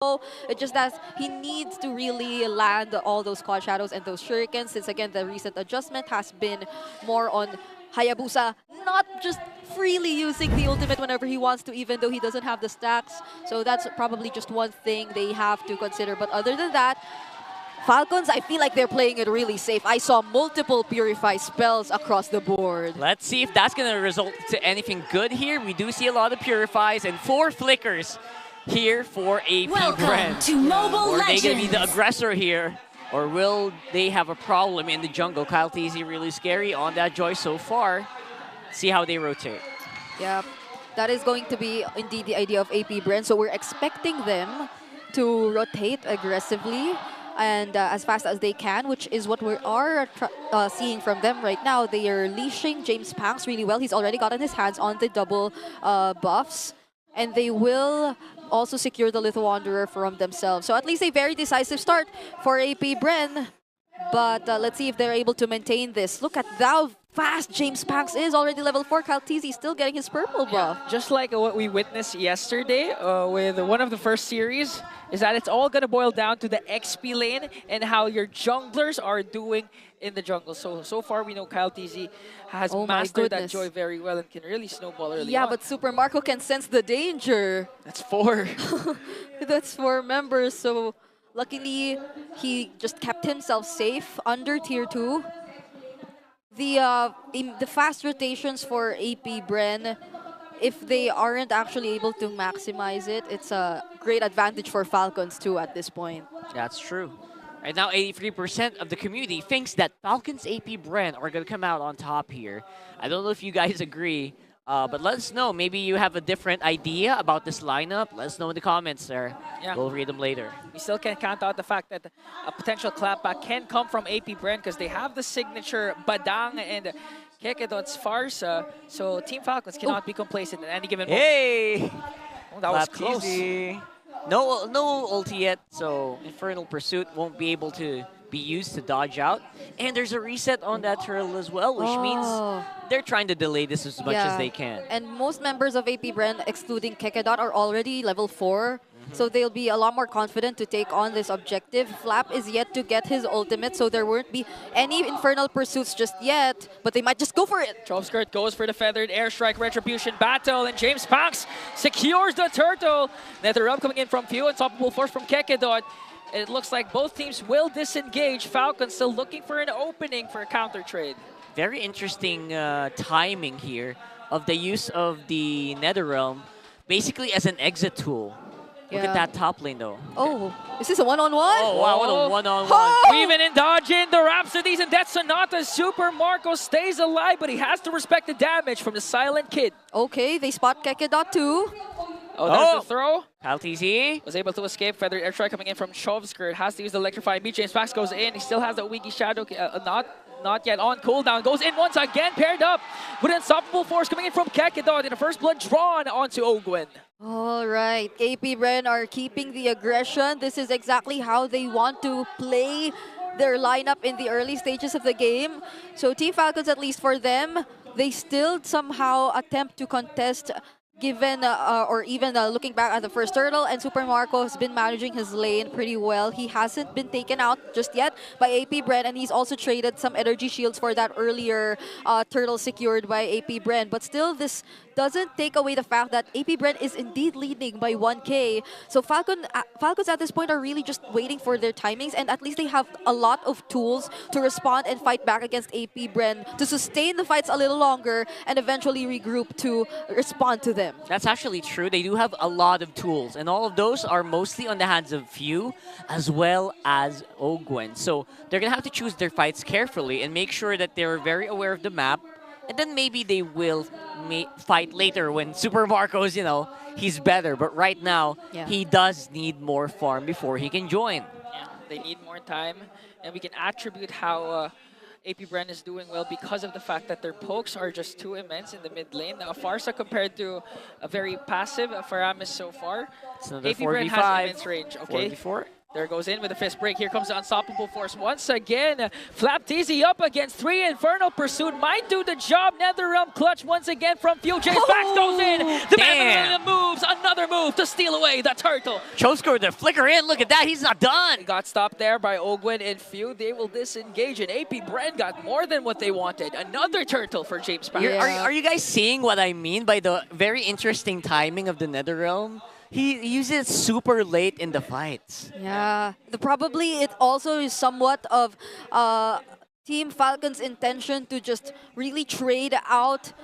It just that he needs to really land all those quad shadows and those shurikens, since again the recent adjustment has been more on Hayabusa not just freely using the ultimate whenever he wants to, even though he doesn't have the stacks. So that's probably just one thing they have to consider. But other than that, Falcons, I feel like they're playing it really safe. I saw multiple Purify spells across the board. Let's see if that's going to result to anything good here. We do see a lot of Purifies and 4 Flickers here for AP Bren. To Mobile Or are they going to be the Legends. aggressor here? Or will they have a problem in the jungle? Kyle TZ really scary on that Joy so far. See how they rotate. Yeah, that is going to be indeed the idea of AP Bren. So we're expecting them to rotate aggressively and as fast as they can, which is what we are seeing from them right now. They are leashing James Panks really well. He's already gotten his hands on the double buffs, and they will also secure the Little Wanderer from themselves. So at least a very decisive start for AP Bren. But let's see if they're able to maintain this. Look at how fast James Panks is. Already level 4. Kyle TZ still getting his purple buff. Just like what we witnessed yesterday with one of the first series, is that it's all going to boil down to the XP lane and how your junglers are doing in the jungle. So far, we know Kyle TZ has mastered that Joy very well and can really snowball early on. But Super Marco can sense the danger. That's 4. That's 4 members, so luckily he just kept himself safe under tier 2. The fast rotations for AP Bren, if they aren't actually able to maximize it, it's a great advantage for Falcons too at this point. That's true. Right now, 83% of the community thinks that Falcons AP Bren are going to come out on top here. I don't know if you guys agree, but let us know. Maybe you have a different idea about this lineup. Let us know in the comments, sir. Yeah. We'll read them later. We still can't count out the fact that a potential clapback can come from AP Bren because they have the signature Badang and Kekedot's Farsa. So Team Falcons cannot be complacent at any given moment. Hey! Oh, that was close. Easy. No ulti yet, so Infernal Pursuit won't be able to be used to dodge out. And there's a reset on that turtle as well, which means they're trying to delay this as much as they can. And most members of AP Bren, excluding Kekedot, are already level 4. So they'll be a lot more confident to take on this objective. Flap is yet to get his ultimate, so there won't be any Infernal Pursuits just yet, but they might just go for it. Skirt goes for the feathered airstrike retribution battle, and James Panks secures the turtle. NetherRealm coming in from Few, unstoppable force from Kekedot. It looks like both teams will disengage. Falcon still looking for an opening for a counter trade. Very interesting timing here of the use of the NetherRealm basically as an exit tool. Look at that top lane, though. Oh, is this a one-on-one? Oh, wow, what a one-on-one. Oh! Weaving and dodging the Rhapsodies and Death Sonata. Super Marco stays alive, but he has to respect the damage from the Silent Kid. Okay, they spot Kekedot too. Oh, there's the throw. Kyle TZ was able to escape. Feathered airstrike coming in from Skirt. Has to use the Electrifying Beat. James Panks goes in. He still has the Wiggy Shadow. Not yet on cooldown. Goes in once again, paired up with unstoppable force coming in from Kekedot. And the first blood drawn onto Ogwen. All right, AP Bren are keeping the aggression. This is exactly how they want to play their lineup in the early stages of the game. So Team Falcons, at least for them, they still somehow attempt to contest given or even looking back at the first turtle, and Super Marco has been managing his lane pretty well. He hasn't been taken out just yet by AP Bren, and he's also traded some energy shields for that earlier turtle secured by AP Bren. But still, this doesn't take away the fact that AP Bren is indeed leading by 1K. So Falcons at this point are really just waiting for their timings, and at least they have a lot of tools to respond and fight back against AP Bren to sustain the fights a little longer and eventually regroup to respond to them. That's actually true. They do have a lot of tools, and all of those are mostly on the hands of Few as well as Ogwen. So they're going to have to choose their fights carefully and make sure that they're very aware of the map, and then maybe they will fight later when Super Marco's, he's better. But right now, he does need more farm before he can join. Yeah, they need more time, and we can attribute how AP Bren is doing well because of the fact that their pokes are just too immense in the mid lane. Now, Farsa compared to a very passive Faramis so far. It's another AP 4v5. Bren has immense range, okay? 4v4. There goes in with the fist break. Here comes the unstoppable force once again. Flapteasy up against 3. Infernal Pursuit might do the job. NetherRealm clutch once again from Few. James Pax goes in. The man moves. Another move to steal away the turtle. Chosko with the flicker in. Look at that. He's not done. Got stopped there by Ogwen and Few. They will disengage. And AP Bren got more than what they wanted. Another turtle for James Pax. Are you guys seeing what I mean by the very interesting timing of the NetherRealm? He uses it super late in the fights. Yeah, probably it also is somewhat of Team Falcon's intention to just really trade out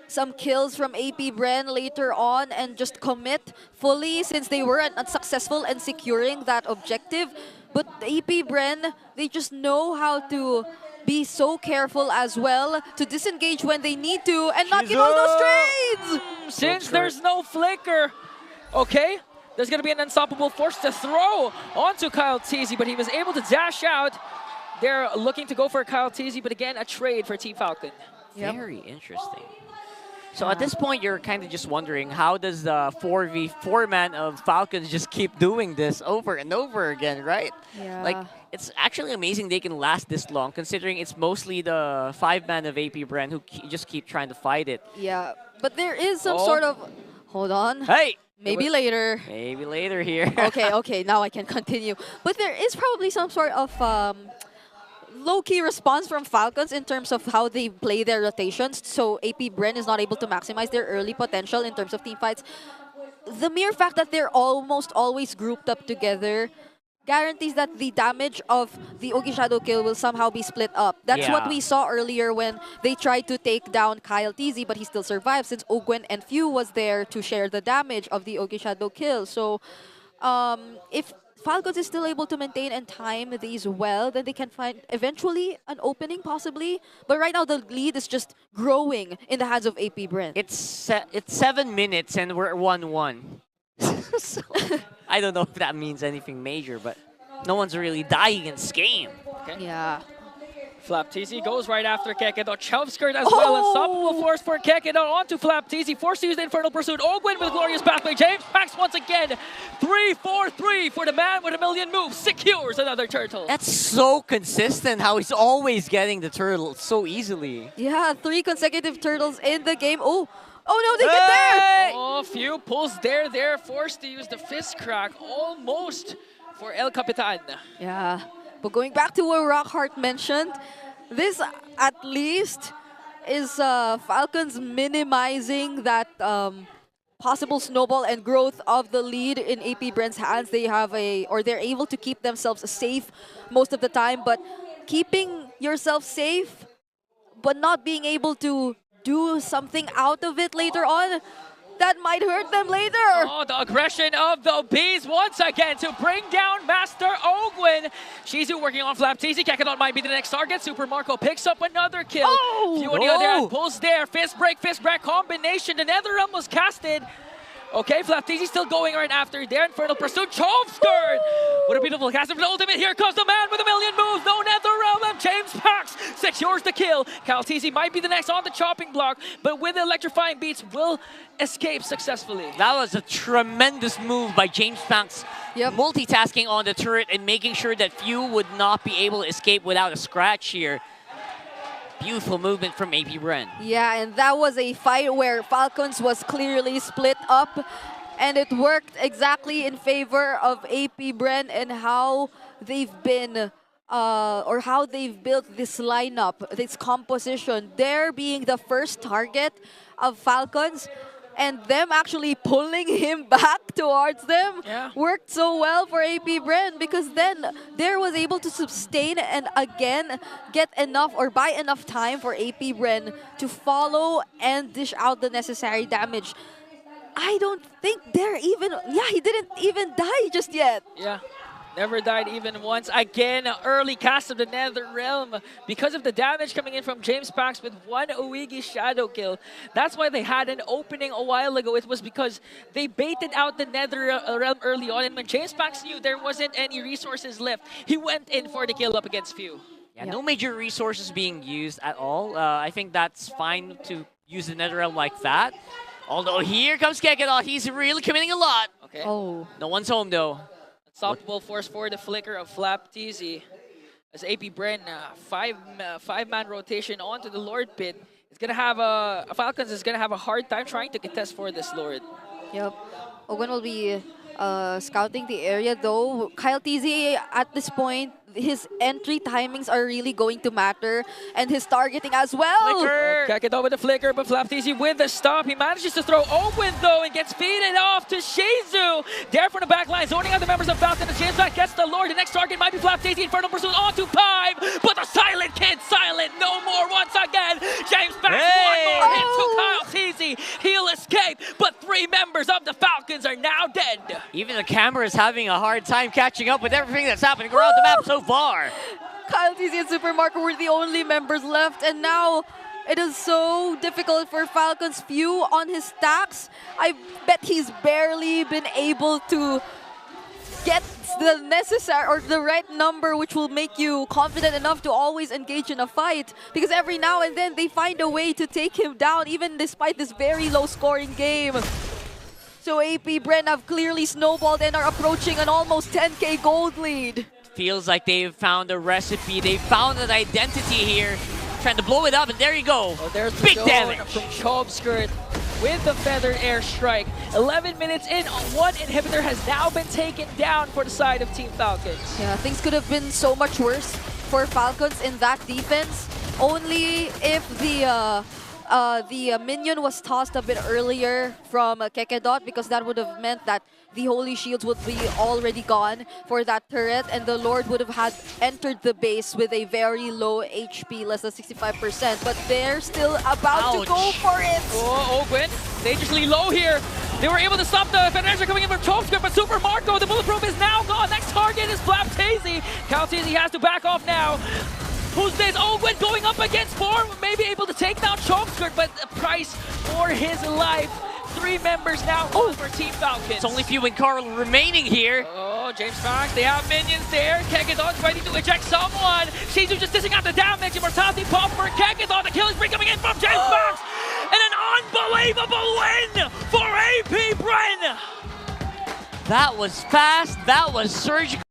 some kills from AP Bren later on and just commit fully since they were unsuccessful in securing that objective. But AP Bren, they just know how to be so careful as well to disengage when they need to and not get all those trades. Since there's no flicker, okay, there's going to be an unstoppable force to throw onto Kyle Teasy, but he was able to dash out. They're looking to go for Kyle Teasy, but again, a trade for Team Falcon. Very interesting. So at this point, you're kind of just wondering, how does the 4v4 man of Falcons just keep doing this over and over again, right? Yeah. Like, it's actually amazing they can last this long, considering it's mostly the 5-man of AP Bren who just keep trying to fight it. Yeah, but there is some sort of... Hold on. Hey! Maybe later. Maybe later here. Okay, now I can continue. But there is probably some sort of low-key response from Falcons in terms of how they play their rotations. So AP Bren is not able to maximize their early potential in terms of team fights. The mere fact that they're almost always grouped up together guarantees that the damage of the Ogi Shadow kill will somehow be split up. That's what we saw earlier when they tried to take down Kyle Teasy, but he still survived since Ogwen and Few was there to share the damage of the Ogi Shadow kill. So if Falcons is still able to maintain and time these well, then they can find eventually an opening possibly. But right now the lead is just growing in the hands of AP Bren. It's 7 minutes and we're 1-1. So, I don't know if that means anything major, but no one's really dying in this game. Okay. Yeah. Flapteasy goes right after Kekedo. Chovskirt as well. Unstoppable force for Kekedo onto Flapteasy. Forced to use the Infernal Pursuit. Ogwen with glorious pathway. James Pax once again. 3-4-3 for the man with a million moves. Secures another turtle. That's so consistent how he's always getting the turtle so easily. Yeah, 3 consecutive turtles in the game. Oh no, they get there! Oh, Few pulls there. Forced to use the fist crack almost for El Capitan. Yeah, but going back to what Rockhart mentioned, this at least is Falcons minimizing that possible snowball and growth of the lead in AP Bren's hands. They have they're able to keep themselves safe most of the time, but keeping yourself safe, but not being able to do something out of it later on, that might hurt them later. Oh, the aggression of the Bees once again to bring down Master Ogwen. Shizu working on Flapteasy. Kekedon might be the next target. Super Marco picks up another kill. Few on the other hand pulls there. Fist break combination. The NetherRealm was casted. Okay, Flapteasy still going right after there. Infernal Pursuit. Chovskirt! What a beautiful cast of the ultimate. Here comes the man with a million moves. No NetherRealm, and James Pax secures the kill. Kyle Teasy might be the next on the chopping block, but with the electrifying beats will escape successfully. That was a tremendous move by James Pax. Multitasking on the turret and making sure that Few would not be able to escape without a scratch here. Beautiful movement from AP Bren. Yeah, and that was a fight where Falcons was clearly split up, and it worked exactly in favor of AP Bren and how they've been, or how they've built this lineup, this composition. They're being the first target of Falcons, and them actually pulling him back towards them worked so well for AP Bren, because then there was able to sustain and again get enough or buy enough time for AP Bren to follow and dish out the necessary damage. I don't think they're even... Yeah, he didn't even die just yet. Yeah. Never died even once. Again, early cast of the NetherRealm because of the damage coming in from James Pax with one Oigi Shadow kill. That's why they had an opening a while ago. It was because they baited out the NetherRealm early on, and when James Pax knew there wasn't any resources left, he went in for the kill up against Few. Yeah, no major resources being used at all. I think that's fine to use the NetherRealm like that. Although here comes Kekedon, he's really committing a lot. Okay. Oh. No one's home though. Unstoppable force for the flicker of Flap TZ. As AP Bren, five-man rotation onto the Lord pit. It's gonna have Falcons is gonna have a hard time trying to contest for this Lord. Yep. Owen will be scouting the area though. Kyle TZ at this point, his entry timings are really going to matter, and his targeting as well. Flicker. Kakedo with the flicker, but Flap TZ with the stop. He manages to throw Owen though and gets feeded off to Shizu. There from the back line, zoning out the members of Falcon as James Black gets the Lord. The next target might be Flap TZ. Infernal Pursuit onto Pive, but the silent kid silent no more once again. James Black one more hit to Kyle TZ. He'll escape, but 3 members of the Falcons are now dead. Even the camera is having a hard time catching up with everything that's happening around the map so far. Kyle TZ and Super Marco were the only members left, and now it is so difficult for Falcon's few on his stacks. I bet he's barely been able to get the necessary or the right number which will make you confident enough to always engage in a fight, because every now and then they find a way to take him down even despite this very low scoring game. So AP Bren have clearly snowballed and are approaching an almost 10k gold lead. Feels like they've found a recipe. They found an identity here. Trying to blow it up, and there you go. Oh, there's big the damage from Chobskirt with the feathered airstrike. 11 minutes in, one inhibitor has now been taken down for the side of Team Falcons. Yeah, things could have been so much worse for Falcons in that defense. Only if the minion was tossed a bit earlier from Kekedot, because that would have meant that the Holy Shields would be already gone for that turret, and the Lord would have had entered the base with a very low HP, less than 65%, but they're still about to go for it! Oh, Ogwen, dangerously low here. They were able to stop the Federation coming in from Chobskirt, but Super Marco, the bulletproof is now gone. Next target is Flap TZ. Cal TZ has to back off now. Who's this? Ogwen going up against 4, maybe able to take down Chobskirt, but the price for his life. 3 members now for Team Falcons. It's only Few and Carl remaining here. Oh, James Fox, they have minions there. Kekedon's ready to eject someone. Shizu just dishing out the damage. Immortality pop for Kekedon. The killing spree coming in from James Fox. And an unbelievable win for AP Bren. That was fast. That was surgical.